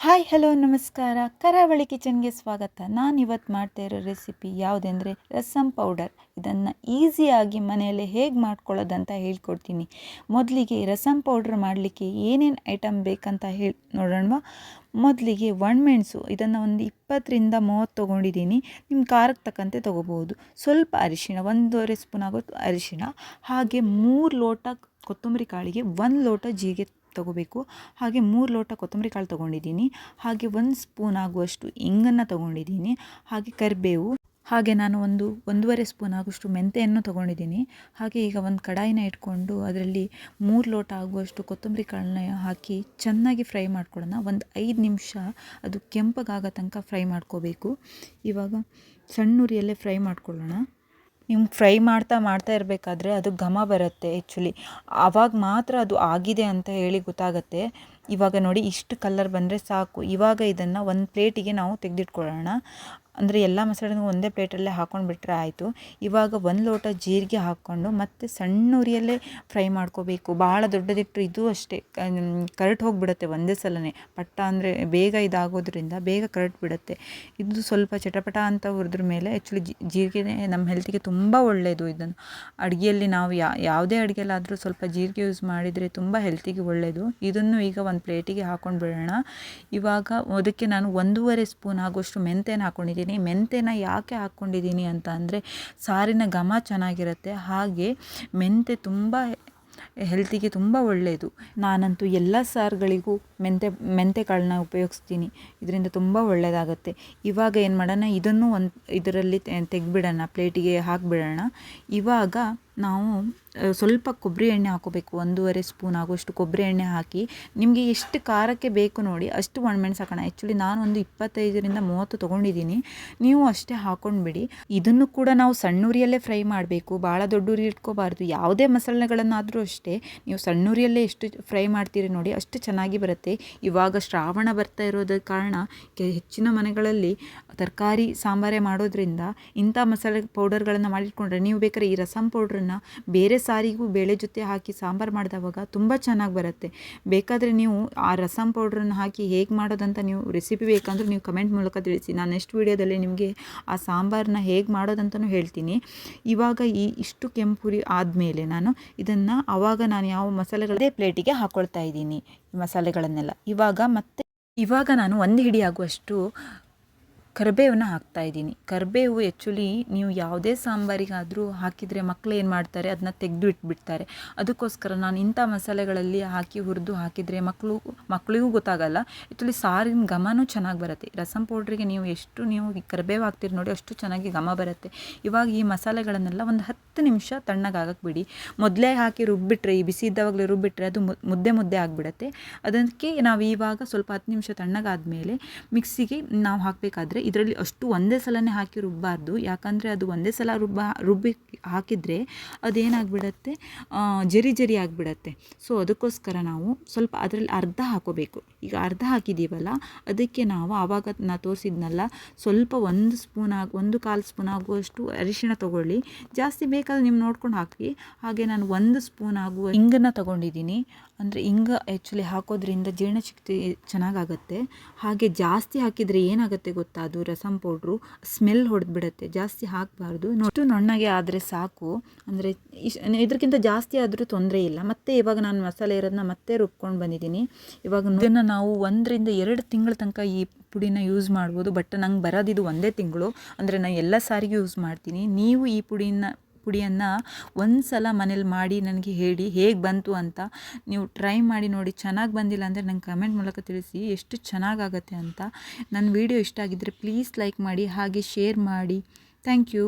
Hi hello ನಮಸ್ಕಾರ. ಕರಾವಳಿ ಕಿಚನ್ಗೆ ಸ್ವಾಗತ. ನಾನು ಇವತ್ತು ಮಾಡ್ತಾ ಇರೋ ರೆಸಿಪಿ ಯಾವುದೆಂದರೆ ರಸಮ್ ಪೌಡರ್. ಇದನ್ನು ಈಸಿಯಾಗಿ ಮನೆಯಲ್ಲೇ ಹೇಗೆ ಮಾಡ್ಕೊಳ್ಳೋದಂತ ಹೇಳ್ಕೊಡ್ತೀನಿ. ಮೊದಲಿಗೆ ರಸಮ್ ಪೌಡ್ರ್ ಮಾಡಲಿಕ್ಕೆ ಏನೇನು ಐಟಮ್ ಬೇಕಂತ ನೋಡೋಣವಾ. ಮೊದಲಿಗೆ ಒಣಮೆಣಸು, ಇದನ್ನು ಒಂದು 20ರಿಂದ 30 ತೊಗೊಂಡಿದ್ದೀನಿ. ನಿಮ್ಮ ಖಾರಕ್ಕೆ ತಕ್ಕಂತೆ ತೊಗೋಬೋದು. ಸ್ವಲ್ಪ ಅರಿಶಿಣ, 1.5 ಸ್ಪೂನ್ ಆಗೋದು ಅರಿಶಿಣ, ಹಾಗೆ 3 ಲೋಟ ಕೊತ್ತಂಬರಿ ಕಾಳಿಗೆ 1 ಲೋಟ ಜೀರಿಗೆ ತೊಗೋಬೇಕು. ಹಾಗೆ 3 ಲೋಟ ಕೊತ್ತಂಬರಿ ಕಾಳು ತೊಗೊಂಡಿದ್ದೀನಿ. ಹಾಗೆ 1 ಸ್ಪೂನ್ ಆಗುವಷ್ಟು ಇಂಗನ್ನು ತೊಗೊಂಡಿದ್ದೀನಿ. ಹಾಗೆ ಕರಿಬೇವು, ಹಾಗೆ ನಾನು 1.5 ಸ್ಪೂನ್ ಆಗುವಷ್ಟು ಮೆಂತೆಯನ್ನು ತೊಗೊಂಡಿದ್ದೀನಿ. ಹಾಗೆ ಈಗ ಒಂದು ಕಡಾಯಿನ ಇಟ್ಕೊಂಡು ಅದರಲ್ಲಿ 3 ಲೋಟ ಆಗುವಷ್ಟು ಕೊತ್ತಂಬರಿ ಕಾಳನ್ನ ಹಾಕಿ ಚೆನ್ನಾಗಿ ಫ್ರೈ ಮಾಡ್ಕೊಳ್ಳೋಣ. ಒಂದು 5 ನಿಮಿಷ ಅದು ಕೆಂಪಗಾಗೋ ತನಕ ಫ್ರೈ ಮಾಡ್ಕೋಬೇಕು. ಇವಾಗ ಸಣ್ಣ ಉರಿಯಲ್ಲೇ ಫ್ರೈ ಮಾಡ್ಕೊಳ್ಳೋಣ. ನಿಮ್ಗೆ ಫ್ರೈ ಮಾಡ್ತಾ ಇರಬೇಕಾದ್ರೆ ಅದು ಘಮ ಬರುತ್ತೆ ಆ್ಯಕ್ಚುಲಿ. ಆವಾಗ ಮಾತ್ರ ಅದು ಆಗಿದೆ ಅಂತ ಹೇಳಿ ಗೊತ್ತಾಗುತ್ತೆ. ಇವಾಗ ನೋಡಿ ಇಷ್ಟು ಕಲರ್ ಬಂದರೆ ಸಾಕು. ಇವಾಗ ಇದನ್ನು ಒಂದು ಪ್ಲೇಟಿಗೆ ನಾವು ತೆಗೆದಿಟ್ಕೊಳ್ಳೋಣ. ಅಂದರೆ ಎಲ್ಲ ಮಸಾಲೆನೂ ಒಂದೇ ಪ್ಲೇಟಲ್ಲೇ ಹಾಕ್ಕೊಂಡು ಬಿಟ್ಟರೆ ಆಯಿತು. ಇವಾಗ 1 ಲೋಟ ಜೀರಿಗೆ ಹಾಕ್ಕೊಂಡು ಮತ್ತೆ ಸಣ್ಣ ಉರಿಯಲ್ಲೇ ಫ್ರೈ ಮಾಡ್ಕೋಬೇಕು. ಭಾಳ ದೊಡ್ಡದಿಟ್ಟರು ಇದು ಅಷ್ಟೇ ಕರಟ್ ಹೋಗಿಬಿಡುತ್ತೆ ಒಂದೇ ಸಲನೇ. ಪಟ್ಟ ಅಂದರೆ ಬೇಗ ಇದಾಗೋದ್ರಿಂದ ಬೇಗ ಕರಟ್ ಬಿಡುತ್ತೆ. ಇದು ಸ್ವಲ್ಪ ಚಟಪಟ ಅಂತ ಹುರಿದ್ರ ಮೇಲೆ ಆ್ಯಕ್ಚುಲಿ ಜೀರಿಗೆ ನಮ್ಮ ಹೆಲ್ತಿಗೆ ತುಂಬ ಒಳ್ಳೆಯದು. ಇದನ್ನು ಅಡುಗೆಯಲ್ಲಿ ನಾವು ಯಾವುದೇ ಅಡುಗೆಯಲ್ಲಾದರೂ ಸ್ವಲ್ಪ ಜೀರಿಗೆ ಯೂಸ್ ಮಾಡಿದರೆ ತುಂಬ ಹೆಲ್ತಿಗೆ ಒಳ್ಳೆಯದು. ಇದನ್ನು ಈಗ ಒಂದು ಪ್ಲೇಟಿಗೆ ಹಾಕ್ಕೊಂಡು ಬಿಡೋಣ. ಇವಾಗ ಅದಕ್ಕೆ ನಾನು 1.5 ಸ್ಪೂನ್ ಆಗುವಷ್ಟು ಮೆಂತೆನ ಹಾಕ್ಕೊಂಡಿದ್ದೀನಿ. ಮೆಂತೆನ ಯಾಕೆ ಹಾಕ್ಕೊಂಡಿದ್ದೀನಿ ಅಂತ ಅಂದರೆ ಸಾರಿನ ಘಮ ಚೆನ್ನಾಗಿರುತ್ತೆ. ಹಾಗೆ ಮೆಂತೆ ತುಂಬ ಹೆಲ್ತಿಗೆ ತುಂಬ ಒಳ್ಳೆಯದು. ನಾನಂತೂ ಎಲ್ಲ ಸಾರುಗಳಿಗೂ ಮೆಂತೆ ಕಾಳನ್ನ ಉಪಯೋಗಿಸ್ತೀನಿ. ಇದರಿಂದ ತುಂಬ ಒಳ್ಳೆಯದಾಗುತ್ತೆ. ಇವಾಗ ಏನು ಮಾಡೋಣ, ಇದನ್ನು ಇದರಲ್ಲಿ ತೆಗೆದ್ಬಿಡೋಣ, ಪ್ಲೇಟಿಗೆ ಹಾಕಿಬಿಡೋಣ. ಇವಾಗ ನಾವು ಸ್ವಲ್ಪ ಕೊಬ್ಬರಿ ಎಣ್ಣೆ ಹಾಕೋಬೇಕು. 1.5 ಸ್ಪೂನ್ ಆಗುವಷ್ಟು ಕೊಬ್ಬರಿ ಎಣ್ಣೆ ಹಾಕಿ ನಿಮಗೆ ಎಷ್ಟು ಖಾರಕ್ಕೆ ಬೇಕು ನೋಡಿ ಅಷ್ಟು ಒಣಮೆಣಸು ಹಾಕೋಣ. ಆ್ಯಕ್ಚುಲಿ ನಾನು ಒಂದು 25ರಿಂದ 30 ತೊಗೊಂಡಿದ್ದೀನಿ. ನೀವು ಅಷ್ಟೇ ಹಾಕ್ಕೊಂಡ್ಬಿಡಿ. ಇದನ್ನು ಕೂಡ ನಾವು ಸಣ್ಣ ಉರಿಯಲ್ಲೇ ಫ್ರೈ ಮಾಡಬೇಕು, ಭಾಳ ದೊಡ್ಡ ಉರಿ ಇಟ್ಕೋಬಾರ್ದು. ಯಾವುದೇ ಮಸಾಲೆಗಳನ್ನಾದರೂ ಅಷ್ಟೇ ನೀವು ಸಣ್ಣ ಉರಿಯಲ್ಲೇ ಎಷ್ಟು ಫ್ರೈ ಮಾಡ್ತೀರಿ ನೋಡಿ ಅಷ್ಟು ಚೆನ್ನಾಗಿ ಬರುತ್ತೆ. ಇವಾಗ ಶ್ರಾವಣ ಬರ್ತಾ ಇರೋದ ಕಾರಣ ಹೆಚ್ಚಿನ ಮನೆಗಳಲ್ಲಿ ತರಕಾರಿ ಸಾಂಬಾರೇ ಮಾಡೋದ್ರಿಂದ ಇಂಥ ಮಸಾಲೆ ಪೌಡರ್ಗಳನ್ನು ಮಾಡಿಟ್ಕೊಂಡ್ರೆ ನೀವು ಬೇಕಾದ್ರೆ ಈ ರಸಮ್ ಪೌಡ್ರನ್ನು ಬೇರೆ ಸಾರಿಗೂ ಬೇಳೆ ಜೊತೆ ಹಾಕಿ ಸಾಂಬಾರು ಮಾಡಿದವಾಗ ತುಂಬ ಚೆನ್ನಾಗಿ ಬರುತ್ತೆ. ಬೇಕಾದರೆ ನೀವು ಆ ರಸಮ್ ಪೌಡ್ರನ್ನು ಹಾಕಿ ಹೇಗೆ ಮಾಡೋದಂತ ನೀವು ರೆಸಿಪಿ ಬೇಕಂದ್ರೆ ನೀವು ಕಮೆಂಟ್ ಮೂಲಕ ತಿಳಿಸಿ. ನಾನು ನೆಕ್ಸ್ಟ್ ವೀಡಿಯೋದಲ್ಲಿ ನಿಮಗೆ ಆ ಸಾಂಬಾರನ್ನ ಹೇಗೆ ಮಾಡೋದಂತಲೂ ಹೇಳ್ತೀನಿ. ಇವಾಗ ಇಷ್ಟು ಕೆಂಪುರಿ ಆದಮೇಲೆ ನಾನು ಇದನ್ನು ನಾನು ಯಾವ ಮಸಾಲೆಗಳದೇ ಪ್ಲೇಟಿಗೆ ಹಾಕ್ಕೊಳ್ತಾ ಇದ್ದೀನಿ ಈ ಮಸಾಲೆಗಳನ್ನೆಲ್ಲ. ಇವಾಗ ನಾನು 1 ಹಿಡಿ ಆಗುವಷ್ಟು ಕರಿಬೇವನ್ನ ಹಾಕ್ತಾಯಿದ್ದೀನಿ. ಕರಿಬೇವು ಆ್ಯಕ್ಚುಲಿ ನೀವು ಯಾವುದೇ ಸಾಂಬಾರಿಗಾದರೂ ಹಾಕಿದರೆ ಮಕ್ಕಳು ಏನು ಮಾಡ್ತಾರೆ, ಅದನ್ನ ತೆಗೆದು ಇಟ್ಬಿಡ್ತಾರೆ. ಅದಕ್ಕೋಸ್ಕರ ನಾನು ಇಂಥ ಮಸಾಲೆಗಳಲ್ಲಿ ಹಾಕಿ ಹುರಿದು ಹಾಕಿದರೆ ಮಕ್ಕಳಿಗೂ ಗೊತ್ತಾಗಲ್ಲ. ಆ್ಯಕ್ಚುಲಿ ಸಾರಿನ ಘಮನೂ ಚೆನ್ನಾಗಿ ಬರುತ್ತೆ. ರಸಮ್ ಪೌಡ್ರಿಗೆ ನೀವು ಎಷ್ಟು ಕರಿಬೇವು ಹಾಕ್ತೀರಿ ನೋಡಿ ಅಷ್ಟು ಚೆನ್ನಾಗಿ ಘಮ ಬರುತ್ತೆ. ಇವಾಗ ಈ ಮಸಾಲೆಗಳನ್ನೆಲ್ಲ ಒಂದು 10 ನಿಮಿಷ ತಣ್ಣಗಾಗಕ್ಕೆ ಬಿಡಿ. ಮೊದಲೇ ಹಾಕಿ ರುಬ್ಬಿಟ್ರೆ, ಈ ಬಿಸಿ ಇದ್ದಾವಾಗಲೇ ರುಬ್ಬಿಟ್ರೆ ಅದು ಮುದ್ದೆ ಆಗಿಬಿಡುತ್ತೆ. ಅದಕ್ಕೆ ನಾವು ಇವಾಗ ಸ್ವಲ್ಪ 10 ನಿಮಿಷ ತಣ್ಣಗಾದ್ಮೇಲೆ ಮಿಕ್ಸಿಗೆ ನಾವು ಹಾಕಬೇಕಾದ್ರೆ ಇದರಲ್ಲಿ ಅಷ್ಟು ಒಂದೇ ಸಲನೇ ಹಾಕಿ ರುಬ್ಬಾರ್ದು. ಯಾಕಂದರೆ ಅದು ಒಂದೇ ಸಲ ರುಬ್ಬಿ ಹಾಕಿದರೆ ಅದೇನಾಗ್ಬಿಡತ್ತೆ, ಜರಿ ಆಗಿಬಿಡತ್ತೆ. ಸೊ ಅದಕ್ಕೋಸ್ಕರ ನಾವು ಸ್ವಲ್ಪ ಅದರಲ್ಲಿ ಅರ್ಧ ಹಾಕೋಬೇಕು. ಈಗ ಅರ್ಧ ಹಾಕಿದ್ದೀವಲ್ಲ ಅದಕ್ಕೆ ನಾವು ಆವಾಗ ನಾ ತೋರಿಸಿದ್ನಲ್ಲ ಸ್ವಲ್ಪ 1 1/4 ಸ್ಪೂನ್ ಆಗುವಷ್ಟು ಅರಿಶಿಣ ತೊಗೊಳ್ಳಿ. ಜಾಸ್ತಿ ಬೇಕಾದ್ರೆ ನೀವು ನೋಡ್ಕೊಂಡು ಹಾಕಿ. ಹಾಗೆ ನಾನು 1 ಸ್ಪೂನ್ ಆಗುವ ಇಂಗನ್ನು ತೊಗೊಂಡಿದ್ದೀನಿ. ಅಂದರೆ ಇಂಗ ಆ್ಯಕ್ಚುಲಿ ಹಾಕೋದ್ರಿಂದ ಜೀರ್ಣಶಕ್ತಿ ಚೆನ್ನಾಗಾಗುತ್ತೆ. ಹಾಗೆ ಜಾಸ್ತಿ ಹಾಕಿದರೆ ಏನಾಗುತ್ತೆ ಗೊತ್ತಾ, ಅದು ರಸಮ್ ಪೌಡ್ರು ಸ್ಮೆಲ್ ಹೊಡೆದ್ಬಿಡುತ್ತೆ. ಜಾಸ್ತಿ ಹಾಕಬಾರ್ದು. ಅಷ್ಟು ನುಣ್ಣಗೆ ಆದರೆ ಸಾಕು. ಅಂದರೆ ಇದಕ್ಕಿಂತ ಜಾಸ್ತಿ ಆದರೂ ತೊಂದರೆ ಇಲ್ಲ. ಮತ್ತು ಇವಾಗ ನಾನು ಮಸಾಲೆ ಇರೋದನ್ನ ಮತ್ತೆ ರುಬ್ಕೊಂಡು ಬಂದಿದ್ದೀನಿ. ಇವಾಗ ಇದನ್ನು ನಾವು 1ರಿಂದ 2 ತಿಂಗಳ ತನಕ ಈ ಪುಡಿನ ಯೂಸ್ ಮಾಡ್ಬೋದು. ಬಟ್ ನಂಗೆ ಬರೋದಿದು 1 ತಿಂಗಳು. ಅಂದರೆ ನಾನು ಎಲ್ಲ ಸಾರಿಗೂ ಯೂಸ್ ಮಾಡ್ತೀನಿ. ನೀವು ಈ ಪುಡಿಯನ್ನು ಒಂದು ಸಲ ಮನೇಲಿ ಮಾಡಿ ನನಗೆ ಹೇಳಿ ಹೇಗೆ ಬಂತು ಅಂತ. ನೀವು ಟ್ರೈ ಮಾಡಿ ನೋಡಿ. ಚೆನ್ನಾಗಿ ಬಂದಿಲ್ಲ ಅಂದರೆ ನಂಗೆ ಕಮೆಂಟ್ ಮೂಲಕ ತಿಳಿಸಿ ಎಷ್ಟು ಚೆನ್ನಾಗಾಗತ್ತೆ ಅಂತ. ನನ್ನ ವಿಡಿಯೋ ಇಷ್ಟ ಆಗಿದ್ದರೆ ಪ್ಲೀಸ್ ಲೈಕ್ ಮಾಡಿ, ಹಾಗೆ ಶೇರ್ ಮಾಡಿ. Thank you.